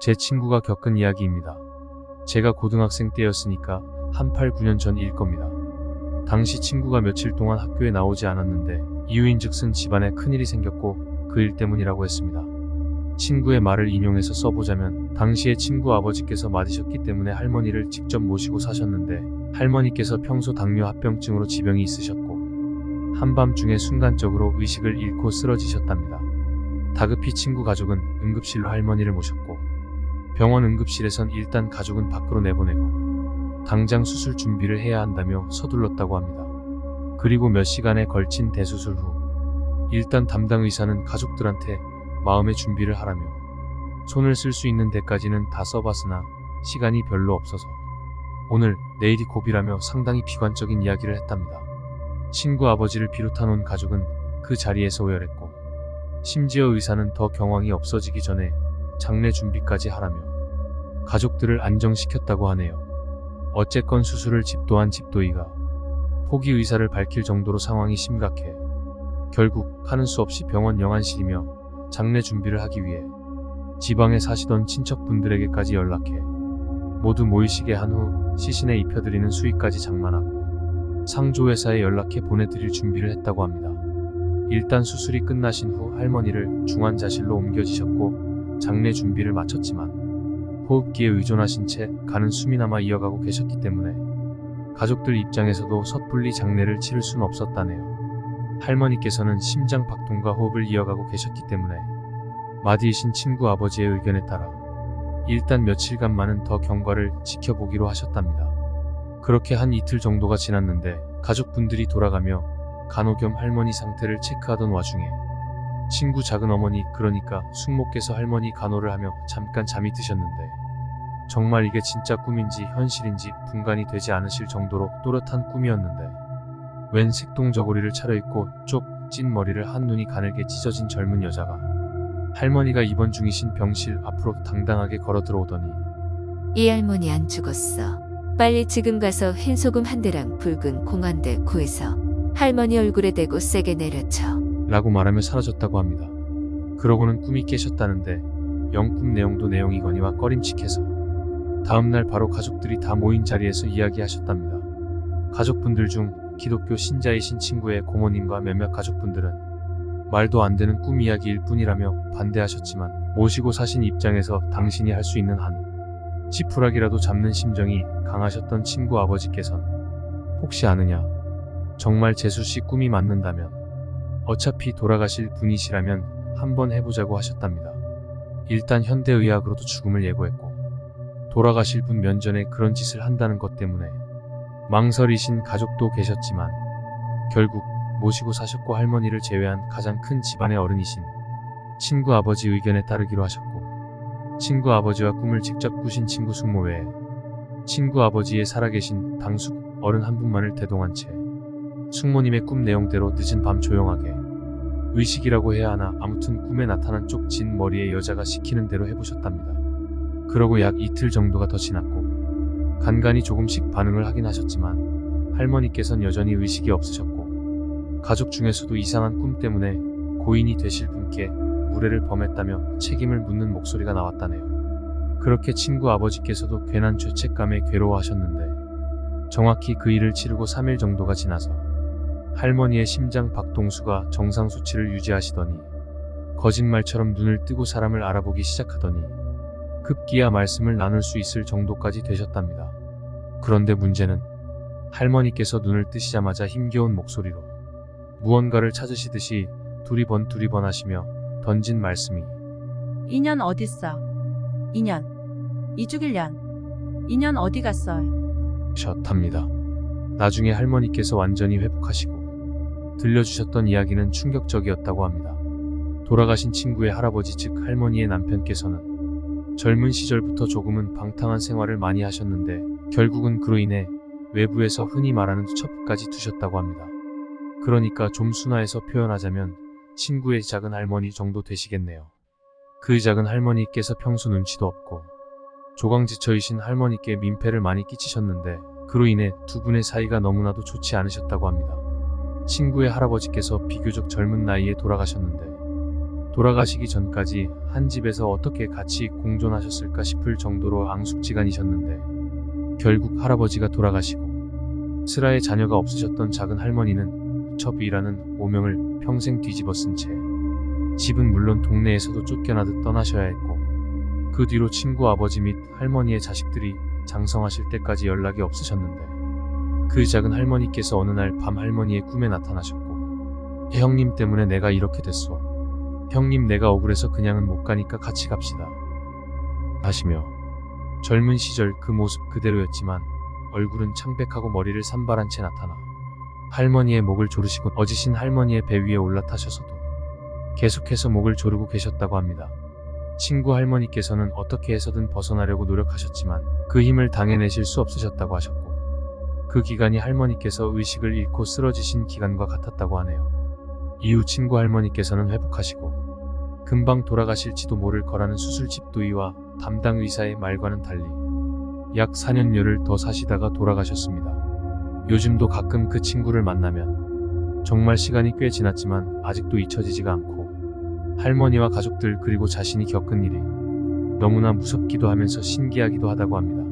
제 친구가 겪은 이야기입니다. 제가 고등학생 때였으니까 한 8, 9년 전 일 겁니다. 당시 친구가 며칠 동안 학교에 나오지 않았는데 이유인즉슨 집안에 큰일이 생겼고 그 일 때문이라고 했습니다. 친구의 말을 인용해서 써보자면 당시에 친구 아버지께서 맞으셨기 때문에 할머니를 직접 모시고 사셨는데 할머니께서 평소 당뇨 합병증으로 지병이 있으셨고 한밤중에 순간적으로 의식을 잃고 쓰러지셨답니다. 다급히 친구 가족은 응급실로 할머니를 모셨고 병원 응급실에선 일단 가족은 밖으로 내보내고 당장 수술 준비를 해야 한다며 서둘렀다고 합니다. 그리고 몇 시간에 걸친 대수술 후 일단 담당 의사는 가족들한테 마음의 준비를 하라며 손을 쓸 수 있는 데까지는 다 써봤으나 시간이 별로 없어서 오늘, 내일이 고비라며 상당히 비관적인 이야기를 했답니다. 친구 아버지를 비롯한 온 가족은 그 자리에서 오열했고 심지어 의사는 더 경황이 없어지기 전에 장례 준비까지 하라며 가족들을 안정시켰다고 하네요. 어쨌건 수술을 집도한 집도의가 포기 의사를 밝힐 정도로 상황이 심각해 결국 하는 수 없이 병원 영안실이며 장례 준비를 하기 위해 지방에 사시던 친척분들에게까지 연락해 모두 모이시게 한 후 시신에 입혀드리는 수의까지 장만하고 상조회사에 연락해 보내드릴 준비를 했다고 합니다. 일단 수술이 끝나신 후 할머니를 중환자실로 옮겨지셨고 장례 준비를 마쳤지만 호흡기에 의존하신 채 가는 숨이나마 이어가고 계셨기 때문에 가족들 입장에서도 섣불리 장례를 치를 순 없었다네요. 할머니께서는 심장 박동과 호흡을 이어가고 계셨기 때문에 마디이신 친구 아버지의 의견에 따라 일단 며칠간만은 더 경과를 지켜보기로 하셨답니다. 그렇게 한 이틀 정도가 지났는데 가족분들이 돌아가며 간호겸 할머니 상태를 체크하던 와중에 친구 작은어머니 그러니까 숙모께서 할머니 간호를 하며 잠깐 잠이 드셨는데 정말 이게 진짜 꿈인지 현실인지 분간이 되지 않으실 정도로 또렷한 꿈이었는데 웬 색동저고리를 차려입고 쪽 찐 머리를 한눈이 가늘게 찢어진 젊은 여자가 할머니가 입원 중이신 병실 앞으로 당당하게 걸어 들어오더니 이 할머니 안 죽었어. 빨리 지금 가서 흰소금 한 대랑 붉은 콩 한 대 구해서 할머니 얼굴에 대고 세게 내려쳐 라고 말하며 사라졌다고 합니다. 그러고는 꿈이 깨셨다는데 영 꿈 내용도 내용이거니와 꺼림칙해서 다음날 바로 가족들이 다 모인 자리에서 이야기하셨답니다. 가족분들 중 기독교 신자이신 친구의 고모님과 몇몇 가족분들은 말도 안 되는 꿈 이야기일 뿐이라며 반대하셨지만 모시고 사신 입장에서 당신이 할 수 있는 한 지푸라기라도 잡는 심정이 강하셨던 친구 아버지께선 혹시 아느냐, 정말 재수씨 꿈이 맞는다면 어차피 돌아가실 분이시라면 한번 해보자고 하셨답니다. 일단 현대의학으로도 죽음을 예고했고 돌아가실 분 면전에 그런 짓을 한다는 것 때문에 망설이신 가족도 계셨지만 결국 모시고 사셨고 할머니를 제외한 가장 큰 집안의 어른이신 친구 아버지 의견에 따르기로 하셨고 친구 아버지와 꿈을 직접 꾸신 친구 숙모 외에 친구 아버지의 살아계신 당숙 어른 한 분만을 대동한 채 숙모님의 꿈 내용대로 늦은 밤 조용하게 의식이라고 해야 하나 아무튼 꿈에 나타난 쪽 진 머리의 여자가 시키는 대로 해보셨답니다. 그러고 약 이틀 정도가 더 지났고 간간히 조금씩 반응을 하긴 하셨지만 할머니께선 여전히 의식이 없으셨고 가족 중에서도 이상한 꿈 때문에 고인이 되실 분께 무례를 범했다며 책임을 묻는 목소리가 나왔다네요. 그렇게 친구 아버지께서도 괜한 죄책감에 괴로워하셨는데 정확히 그 일을 치르고 3일 정도가 지나서 할머니의 심장 박동수가 정상 수치를 유지하시더니 거짓말처럼 눈을 뜨고 사람을 알아보기 시작하더니 급기야 말씀을 나눌 수 있을 정도까지 되셨답니다. 그런데 문제는 할머니께서 눈을 뜨시자마자 힘겨운 목소리로 무언가를 찾으시듯이 두리번 하시며 던진 말씀이 인연 어딨어? 인연. 이죽일년. 인연 어디 갔어? 셨답니다. 나중에 할머니께서 완전히 회복하시고 들려주셨던 이야기는 충격적이었다고 합니다. 돌아가신 친구의 할아버지 즉 할머니의 남편께서는 젊은 시절부터 조금은 방탕한 생활을 많이 하셨는데 결국은 그로 인해 외부에서 흔히 말하는 첩까지 두셨다고 합니다. 그러니까 좀 순화해서 표현하자면 친구의 작은 할머니 정도 되시겠네요. 그 작은 할머니께서 평소 눈치도 없고 조강지처이신 할머니께 민폐를 많이 끼치셨는데 그로 인해 두 분의 사이가 너무나도 좋지 않으셨다고 합니다. 친구의 할아버지께서 비교적 젊은 나이에 돌아가셨는데 돌아가시기 전까지 한 집에서 어떻게 같이 공존하셨을까 싶을 정도로 앙숙지간이셨는데 결국 할아버지가 돌아가시고 슬아의 자녀가 없으셨던 작은 할머니는 첩이라는 오명을 평생 뒤집어 쓴 채 집은 물론 동네에서도 쫓겨나듯 떠나셔야 했고 그 뒤로 친구 아버지 및 할머니의 자식들이 장성하실 때까지 연락이 없으셨는데 그 작은 할머니께서 어느 날 밤 할머니의 꿈에 나타나셨고 형님 때문에 내가 이렇게 됐소. 형님 내가 억울해서 그냥은 못 가니까 같이 갑시다. 하시며 젊은 시절 그 모습 그대로였지만 얼굴은 창백하고 머리를 산발한 채 나타나 할머니의 목을 조르시고 어지신 할머니의 배 위에 올라타셔서도 계속해서 목을 조르고 계셨다고 합니다. 친구 할머니께서는 어떻게 해서든 벗어나려고 노력하셨지만 그 힘을 당해내실 수 없으셨다고 하셨고 그 기간이 할머니께서 의식을 잃고 쓰러지신 기간과 같았다고 하네요. 이후 친구 할머니께서는 회복하시고 금방 돌아가실지도 모를 거라는 수술 집도의와 담당 의사의 말과는 달리 약 4년여를 더 사시다가 돌아가셨습니다. 요즘도 가끔 그 친구를 만나면 정말 시간이 꽤 지났지만 아직도 잊혀지지가 않고 할머니와 가족들 그리고 자신이 겪은 일이 너무나 무섭기도 하면서 신기하기도 하다고 합니다.